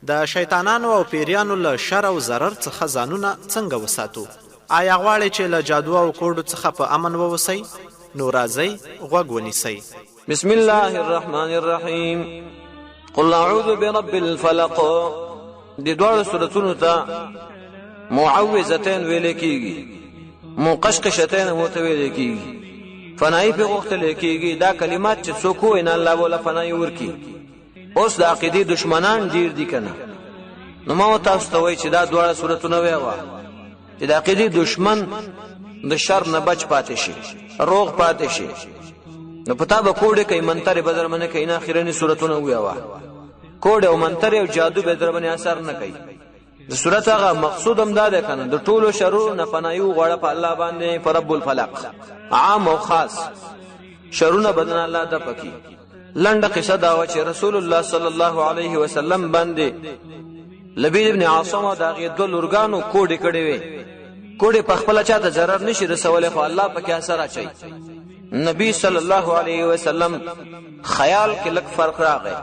د شیطانانو او پیریانو له شر او ضرر څخه ځانونه څنګه وساتو؟ آیا غواړئ چې له جادو او کوډو څخه په امن واوسئ؟ نو راځئ غوږ ونیسئ. بسم الله الرحمن الرحیم. قل اعوذ برب الفلق. د دوه سورتونو ته معوذتين ویل کیږي، مقشقشتين متویل کیږي، فنای په غوښتل کیږي. دا کلمات چې څوک وین الله ولا فنای ورکی. اوس د عقیدې دشمنان ډیر دي کنه، نو ما تاسو ته وایي چې دا دوه سورتونه ویوا چې د عقیدې دشمن د شر نه بچ پاتې شي، روغ پاتې شي. نو پتا به کوډه کوي منتر بدر منه کوي نه اخیرنی سورتونه ویوا. کوډه او منتر او جادو به در باندې اثر نه کوي. د سورت هغه مقصود هم دا ده کنه، د ټولو شرور نه پنایو غوړه په الله باندې، پر رب الفلق، عام او خاص شرونه بدن الله د پکی. لنډه قصه دا و چې رسول الله صلی الله علیه وسلم باندې لبید ابن عاصم او دغه دوه لورګانو کوډه کړي وي. کوډه په خپل چاته ضرر نشي رسول، خو الله پکې اثر اچي. نبی صلی الله علیه وسلم خیال کې لک فرق راغی،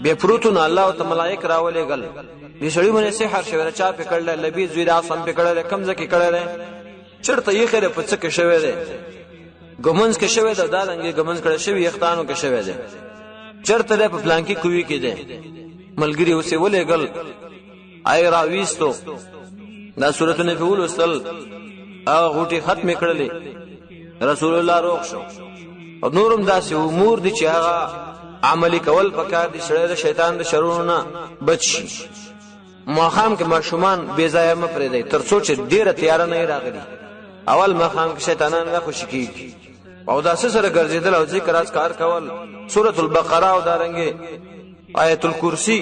به پروتون الله او ملائک راولې غل دې سړی باندې سحر شوی، چا په کړل لبی زوی عاصم په کړل، کمزه کې کړل، چرته یې خره په څه کې شوی دی، ګمنس کې شوی دی، دالنګي ګمنس کړه شوی، یختانو کې شوی دی، چرته په پلان کې کوي کې دی. ملګری اوسه ولې غل آی راويستو دا سورته په ولوستل هغه غوټي ختم کړلې. رسول الله روغ شو. او نورم داسې امور دي چې هغه عملی کول پکار دي، سره د شیطان د شرونو نه بچ شي. ماخام کې ماشومان بے ځای م پرې دی ترڅو چې ډیره تیار نه راغلي. اول ماخام کې شیطانان نه خوشی کیږي او داسې سره ګرځیدل او ذکر اذکار کول. سورۃ البقره او دارنګه آیت الکرسی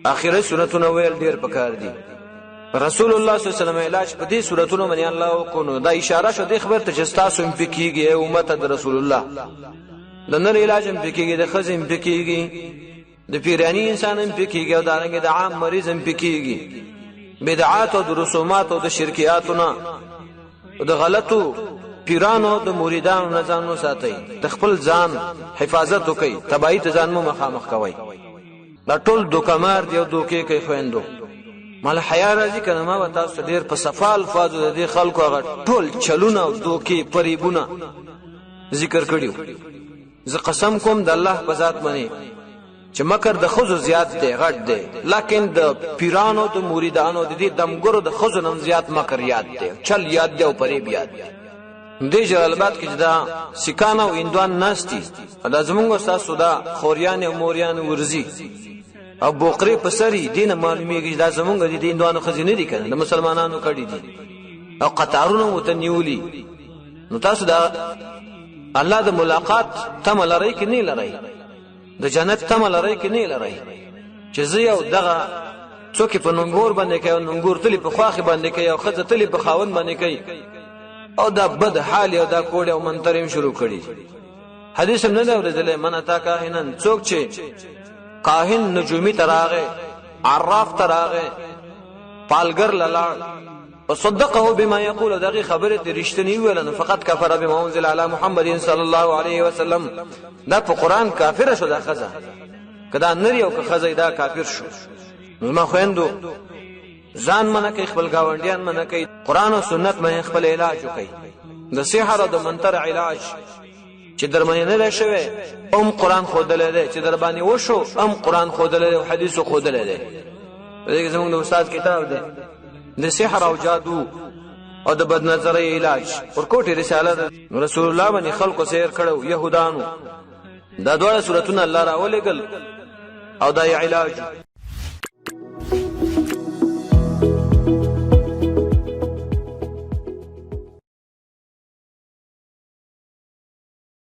اخیری سورتونه ویل ډیر پکار دي. رسول الله صلی الله علیه وسلم علاج په دې سورتونو باندې الله وکونو. دا اشاره شو د خبر ته چې تاسو هم پکېږي امت د رسول الله. د نر علاج هم پکېږي، د خزم پکېږي، د پیرانی انسان هم پکېږي، او دارنګه د عام مریض هم پکېږي. بدعات او د رسومات او د شرکیاتونه او د غلطو پیرانو د مریدانو نه ځان وساتئ. د خپل ځان حفاظت وکئ، تبعی ته ځان مو مخامخ کوئ. دا ټول دوکمار دی او دوکې کوي خويندو. مال حیا راځي کنه. ما تاسو ډیر په صفال فاضل دي خلکو هغه ټول چلونه او دوکې پریبونه ذکر کړیو. زه قسم کوم د الله په ذات باندې چې مکر د خزو زیات دی، غټ دی، لکه د پیرانو د مریدانو د دې دمګرو د خزو نم زیات مکر یاد دی، چل یاد دی او پریب یاد دی. د جلالباد کې دا سکانه او اندوان ناشتي دا زمونږ استاد دا خوريان او موريان ورزي او بوقری پسری دینه معلومیږي دا زمونږ د اندوانو خزینه دي کنه، د مسلمانانو کړي دي او قطارونو متنیولي. نو تاسو دا الله د ملاقات تم لري کې نه لري، د جنت تم لري کې نه لري، چې زه یو دغه څوک په ننګور باندې کوي، ننګور تلی په خواخ باندې کوي، او خزه تلی په خاون باندې کوي، او دا بد حال او دا کوډ او منتریم شروع کړي. حدیث هم نه اورېدل من اتا کاهنن، څوک چې کاهن نجومی تراغه، عراف تراغه، پالګر لاله وصدقه بما يقول، دغه خبره د رښتینی ویل، فقط کفر بما انزل على محمد صلی الله علیه وسلم. دا په قران کافر شو. دا خزه کدا نری او خزه دا کافر شو. ما خويندو ځان منه کوي، خپل گاونډیان منه کوي، قران او سنت منه خپل علاج کوي. د سحر او د منتر علاج چې درمنه نه شوي قران خودلې ده، چې در باندې وشو قران خودلې او حدیث خودلې ده. دغه زموږ د استاد کتاب ده د سحر او جادو او د بد نظرۍ علاج ورکوټي رساله رسول الله باندې خلکو سیر کړو يهودانو. دا دوه سورتونه الله راولېګل او دا علاج